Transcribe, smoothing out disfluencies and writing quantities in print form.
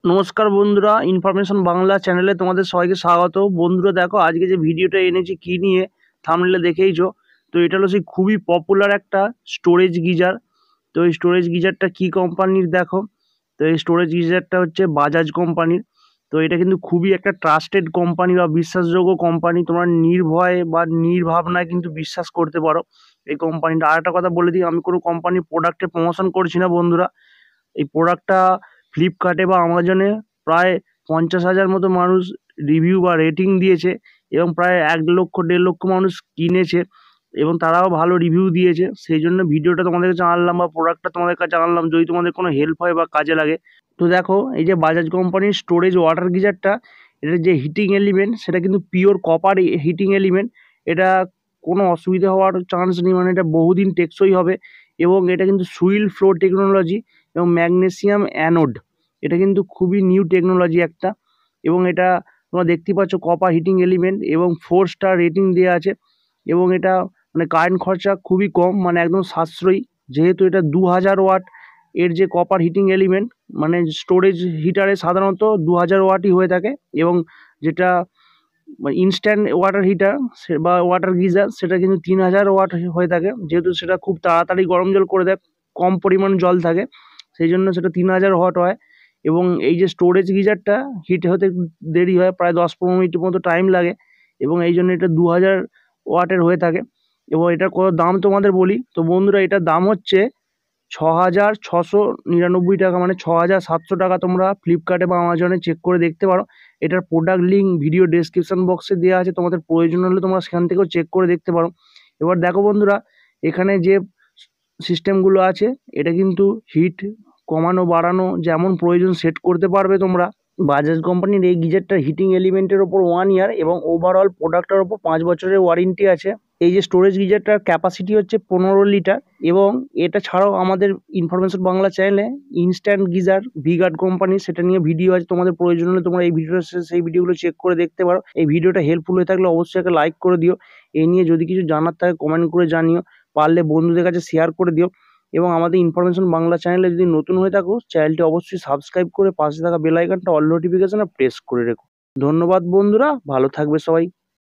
নমস্কার বন্ধুরা, ইনফরমেশন বাংলা চ্যানেলে তোমাদের সবাইকে স্বাগত। বন্ধুরা দেখো, আজকে যে ভিডিওটা এনেছি কি নিয়ে থাম্বনেলে দেখেইছো। তো এটা হলো সেই খুবই পপুলার একটা স্টোরেজ গিজার। তো এই স্টোরেজ গিজারটা কি কোম্পানির দেখো। তো এই স্টোরেজ গিজারটা হচ্ছে বাজাজ কোম্পানির। তো এটা কিন্তু খুবই একটা ট্রাস্টেড কোম্পানি বা বিশ্বাসযোগ্য কোম্পানি। তোমরা নির্ভয়ে বা নির্ভাবনায় কিন্তু বিশ্বাস করতে পারো এই কোম্পানিটা। আর একটা কথা বলে দিই, আমি কোনো কোম্পানির প্রোডাক্টের প্রমোশন করছি না বন্ধুরা। এই প্রোডাক্টটা ফ্লিপকার্টে বা আমাজনে প্রায় 50,000 মতো মানুষ রিভিউ বা রেটিং দিয়েছে এবং প্রায় 1 লক্ষ 1.5 লক্ষ মানুষ কিনেছে এবং তারাও ভালো রিভিউ দিয়েছে। সেই জন্য ভিডিওটা তোমাদের কাছে আনলাম বা প্রোডাক্টটা তোমাদের কাছে আনলাম, যদি তোমাদের কোনো হেল্প হয় বা কাজে লাগে। তো দেখো, এই যে বাজাজ কোম্পানির স্টোরেজ ওয়াটার গিজারটা, এটার যে হিটিং এলিমেন্ট সেটা কিন্তু পিওর কপার হিটিং এলিমেন্ট। এটা কোনো অসুবিধা হওয়ার চান্স নেই, মানে এটা বহুদিন টেকসই হবে। এবং এটা কিন্তু সুইল ফ্লো টেকনোলজি এবং ম্যাগনেসিয়াম অ্যানোড, এটা কিন্তু খুবই নিউ টেকনোলজি একটা। এবং এটা তোমরা দেখতেই পাচ্ছ কপার হিটিং এলিমেন্ট এবং 4 স্টার রেটিং দেওয়া আছে। এবং এটা মানে কারেন্ট খরচা খুবই কম, মানে একদম সাশ্রয়ী। যেহেতু এটা 2000 ওয়াট এর যে কপার হিটিং এলিমেন্ট, মানে স্টোরেজ হিটারে সাধারণত 2000 ওয়াটই হয়ে থাকে। এবং যেটা ইনস্ট্যান্ট ওয়াটার হিটার বা ওয়াটার গিজার সেটা কিন্তু 3000 ওয়াট হয়ে থাকে। যেহেতু সেটা খুব তাড়াতাড়ি গরম জল করে দেয়, কম পরিমাণ জল থাকে, সেই জন্য সেটা 3000 ওয়াট হয়। এবং এই যে স্টোরেজ গিজারটা হিট হতে দেরি হয়, প্রায় 10-15 মিনিট মতো টাইম লাগে। এবং এই জন্য এটা 2000 ওয়াটের হয়ে থাকে। এবং এটার কত দাম তোমাদের বলি, তো বন্ধুরা এটার দাম হচ্ছে 6,699 টাকা, মানে 6,700 টাকা। তোমরা ফ্লিপকার্টে বা আমাজনে চেক করে দেখতে পারো। এটার প্রোডাক্ট লিঙ্ক ভিডিও ডেসক্রিপশন বক্সে দেওয়া আছে, তোমাদের প্রয়োজন হলে তোমরা সেখান থেকেও চেক করে দেখতে পারো। এবার দেখো বন্ধুরা, এখানে যে সিস্টেমগুলো আছে, এটা কিন্তু হিট কমানো বাড়ানো যেমন প্রয়োজন সেট করতে পারবে তোমরা। বাজাজ কোম্পানির এই গিজারটার হিটিং এলিমেন্টের ওপর 1 ইয়ার এবং ওভারঅল প্রোডাক্টের ওপর 5 বছরের ওয়ারেন্টি আছে। এই যে স্টোরেজ গিজারটার ক্যাপাসিটি হচ্ছে 15 লিটার। এবং এটা ছাড়াও আমাদের ইনফরমেশন বাংলা চ্যানেলে ইনস্ট্যান্ট গিজার ভিগার্ড কোম্পানি, সেটা নিয়ে ভিডিও আছে, তোমাদের প্রয়োজন হলে তোমরা এই ভিডিওটা সেই ভিডিওগুলো চেক করে দেখতে পারো। এই ভিডিওটা হেল্পফুল হয়ে থাকলে অবশ্যই একটা লাইক করে দিও। এই নিয়ে যদি কিছু জানার থাকে কমেন্ট করে জানিও, পারলে বন্ধুদের কাছে শেয়ার করে দিও। এবং আমাদের ইনফরমেশন বাংলা চ্যানেলে যদি নতুন হয়ে থাকো, চ্যানেলটি অবশ্যই সাবস্ক্রাইব করে পাশে থাকা বেল আইকনটা অল নোটিফিকেশনে প্রেস করে রেখো। ধন্যবাদ বন্ধুরা, ভালো থাকবে সবাই।